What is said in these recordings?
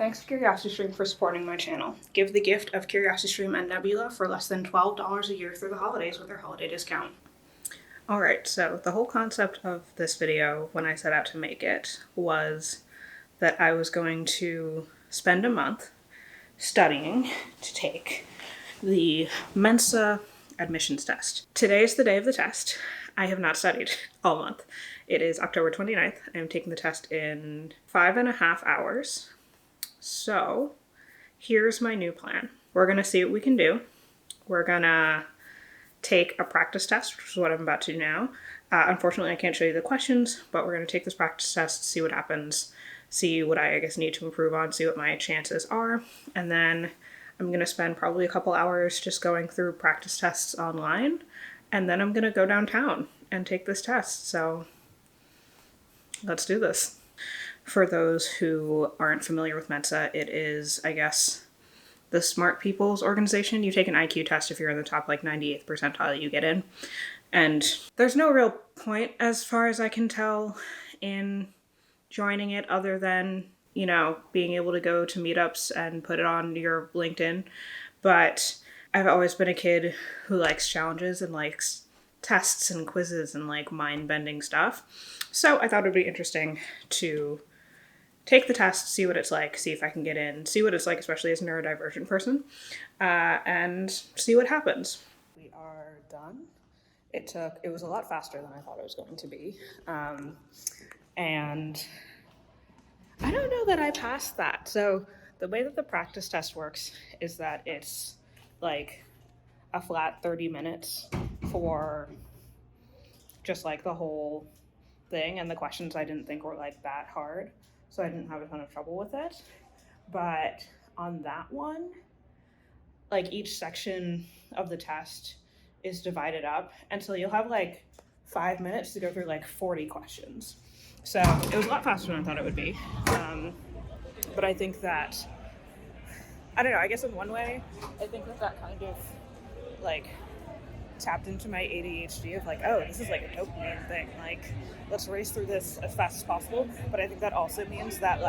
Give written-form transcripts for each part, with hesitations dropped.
Thanks to CuriosityStream for supporting my channel. Give the gift of CuriosityStream and Nebula for less than $12 a year through the holidays with their holiday discount. Alright, so the whole concept of this video, when I set out to make it, was that I was going to spend a month studying to take the Mensa admissions test. Today's the day of the test. I have not studied all month. It is October 29th. I am taking the test in 5.5 hours. So here's my new plan. We're gonna see what we can do. We're gonna take a practice test, which is what I'm about to do now. Unfortunately, I can't show you the questions, but we're gonna take this practice test, see what happens, see what I guess need to improve on, see what my chances are. And then I'm gonna spend probably a couple hours just going through practice tests online. And then I'm gonna go downtown and take this test. So let's do this. For those who aren't familiar with Mensa, it is, I guess, the smart people's organization. You take an IQ test. If you're in the top 98th percentile, you get in. And there's no real point, as far as I can tell, in joining it other than, being able to go to meetups and put it on your LinkedIn. But I've always been a kid who likes challenges and likes tests and quizzes and mind-bending stuff. So I thought it would be interesting to take the test, see what it's like, see if I can get in, see what it's like, especially as a neurodivergent person, and see what happens. We are done. It was a lot faster than I thought it was going to be. And I don't know that I passed that. So the way that the practice test works is that it's a flat 30 minutes for just the whole thing. And the questions I didn't think were that hard. So I didn't have a ton of trouble with it. But on that one, each section of the test is divided up. And so you'll have 5 minutes to go through 40 questions. So it was a lot faster than I thought it would be. But I think that, I don't know, I guess in one way, I think that kind of tapped into my ADHD of oh, this is a dopamine thing. Let's race through this as fast as possible. But I think that also means that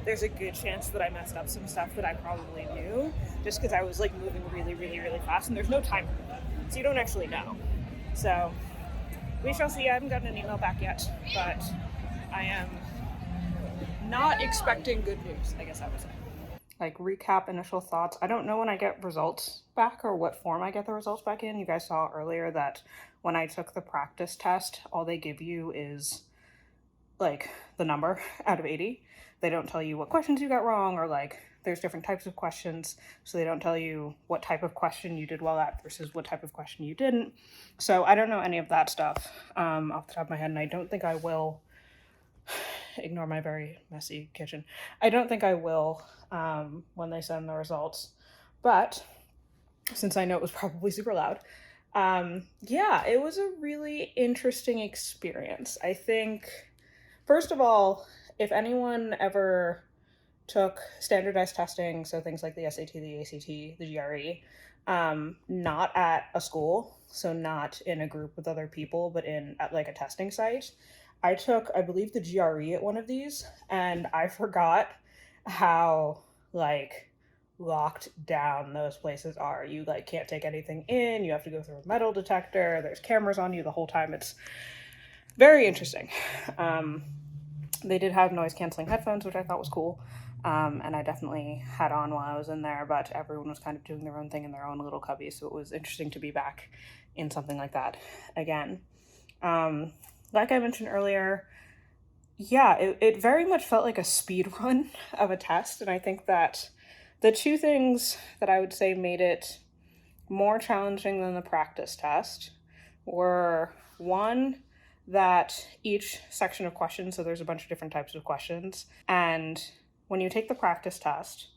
there's a good chance that I messed up some stuff that I probably knew just because I was moving really, really, really fast, and there's no time, so you don't actually know. So we shall see. I haven't gotten an email back yet, but I am not expecting good news, I guess I would say. Recap initial thoughts. I don't know when I get results back or what form I get the results back in. You guys saw earlier that when I took the practice test, all they give you is the number out of 80. They don't tell you what questions you got wrong, or there's different types of questions. So they don't tell you what type of question you did well at versus what type of question you didn't. So I don't know any of that stuff off the top of my head, and I don't think I will. Ignore my very messy kitchen. I don't think I will when they send the results. But since I know it was probably super loud, yeah, it was a really interesting experience. I think, first of all, if anyone ever took standardized testing, so things like the SAT, the ACT, the GRE, not at a school, so not in a group with other people, but at a testing site, I took, I believe, the GRE at one of these, and I forgot how locked down those places are. You can't take anything in. You have to go through a metal detector. There's cameras on you the whole time. It's very interesting. They did have noise canceling headphones, which I thought was cool. And I definitely had on while I was in there, but everyone was kind of doing their own thing in their own little cubby. So it was interesting to be back in something like that again. Like I mentioned earlier, yeah, it very much felt like a speed run of a test. And I think that the two things that I would say made it more challenging than the practice test were, one, that each section of questions, so there's a bunch of different types of questions, and when you take the practice test,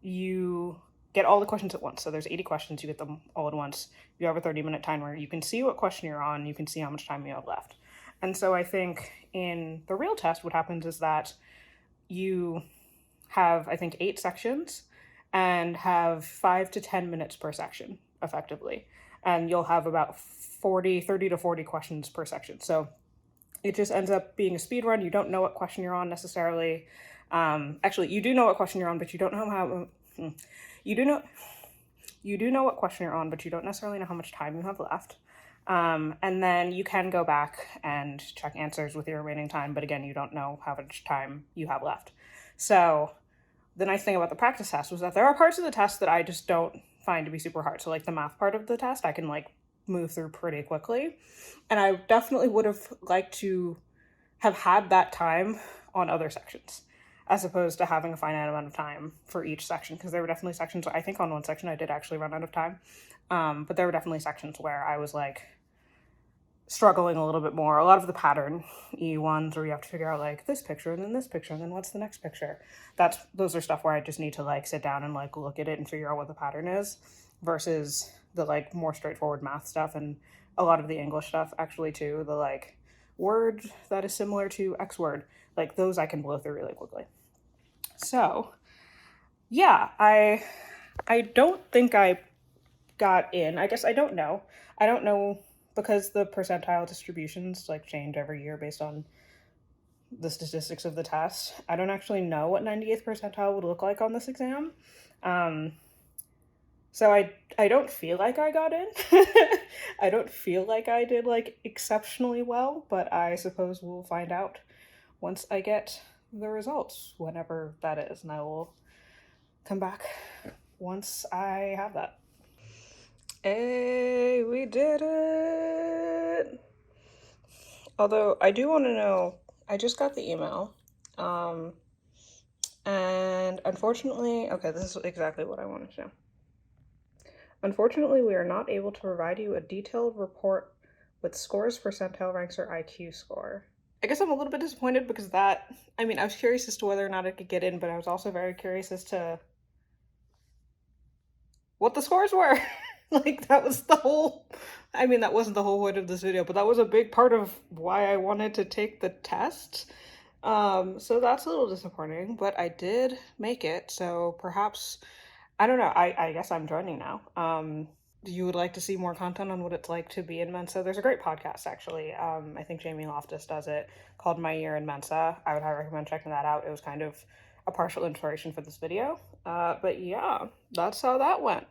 you get all the questions at once. So there's 80 questions, you get them all at once. You have a 30-minute timer. You can see what question you're on. You can see how much time you have left. And so I think in the real test, what happens is that you have, 8 sections and have 5 to 10 minutes per section, effectively. And you'll have about 30 to 40 questions per section. So it just ends up being a speed run. You don't know what question you're on necessarily. Actually, you do know what question you're on, but you don't know how, you do know what question you're on, but you don't necessarily know how much time you have left. And then you can go back and check answers with your remaining time, but again, you don't know how much time you have left. So the nice thing about the practice test was that there are parts of the test that I just don't find to be super hard. So like the math part of the test, I can like move through pretty quickly. And I definitely would have liked to have had that time on other sections, as opposed to having a finite amount of time for each section, because there were definitely sections, I think on one section I did actually run out of time, but there were definitely sections where I was like struggling a little bit more. A lot of the pattern E1s where you have to figure out like this picture and then this picture and then what's the next picture. Those are stuff where I just need to like sit down and like look at it and figure out what the pattern is, versus the like more straightforward math stuff and a lot of the English stuff actually too. The like word that is similar to X word, like those I can blow through really quickly. So yeah, I don't think I got in. I guess I don't know. Because the percentile distributions like change every year based on the statistics of the test. I don't actually know what 98th percentile would look like on this exam. So I don't feel like I got in. I don't feel like I did like exceptionally well, but I suppose we'll find out once I get the results, whenever that is, and I will come back once I have that. Hey, we did it! Although I do want to know, I just got the email, and unfortunately, okay, this is exactly what I wanted to know. Unfortunately, we are not able to provide you a detailed report with scores, percentile ranks, or IQ score. I guess I'm a little bit disappointed because I was curious as to whether or not I could get in, but I was also very curious as to what the scores were. Like, that was that wasn't the whole point of this video, but that was a big part of why I wanted to take the test. So that's a little disappointing, but I did make it, so perhaps, I don't know, I guess I'm joining now. You would like to see more content on what it's like to be in Mensa, there's a great podcast, actually. I think Jamie Loftus does it, called My Year in Mensa. I would highly recommend checking that out. It was kind of a partial inspiration for this video. But yeah, that's how that went.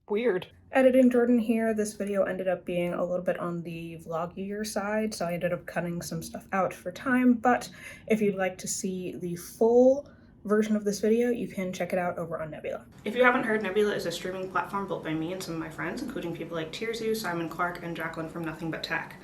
Weird. Editing Jordan here. This video ended up being a little bit on the vlogier side, so I ended up cutting some stuff out for time, but if you'd like to see the full version of this video, you can check it out over on Nebula. If you haven't heard, Nebula is a streaming platform built by me and some of my friends, including people like Tierzu, Simon Clark, and Jacqueline from Nothing But Tech.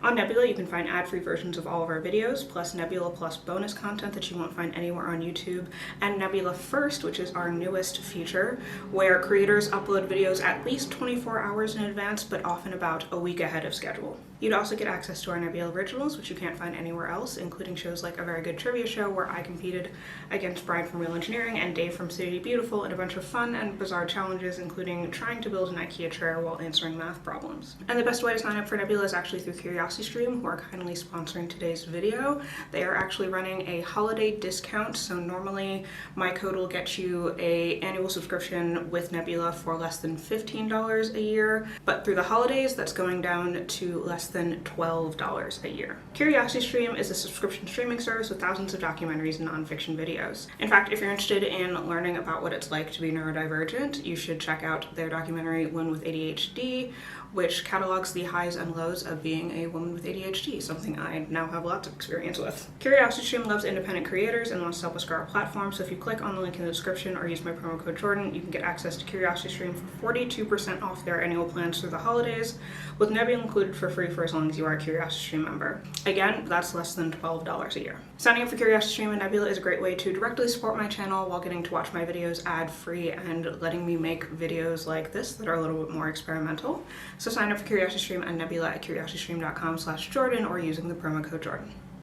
On Nebula, you can find ad-free versions of all of our videos, plus Nebula Plus bonus content that you won't find anywhere on YouTube, and Nebula First, which is our newest feature, where creators upload videos at least 24 hours in advance, but often about a week ahead of schedule. You'd also get access to our Nebula Originals, which you can't find anywhere else, including shows like A Very Good Trivia Show, where I competed against Brian from Real Engineering and Dave from City Beautiful in a bunch of fun and bizarre challenges, including trying to build an IKEA chair while answering math problems. And the best way to sign up for Nebula is actually through CuriosityStream, who are kindly sponsoring today's video. They are actually running a holiday discount, so normally my code will get you an annual subscription with Nebula for less than $15 a year, but through the holidays, that's going down to less than $12 a year. CuriosityStream is a subscription streaming service with thousands of documentaries and nonfiction videos. In fact, if you're interested in learning about what it's like to be neurodivergent, you should check out their documentary One with ADHD, which catalogs the highs and lows of being a woman with ADHD, something I now have lots of experience with. CuriosityStream loves independent creators and wants to help us grow our platform, so if you click on the link in the description or use my promo code Jordan, you can get access to CuriosityStream for 42% off their annual plans through the holidays, with Nebula included for free for as long as you are a CuriosityStream member. Again, that's less than $12 a year. Signing up for CuriosityStream and Nebula is a great way to directly support my channel while getting to watch my videos ad-free and letting me make videos like this that are a little bit more experimental. So sign up for CuriosityStream and Nebula at curiositystream.com/Jordan or using the promo code Jordan.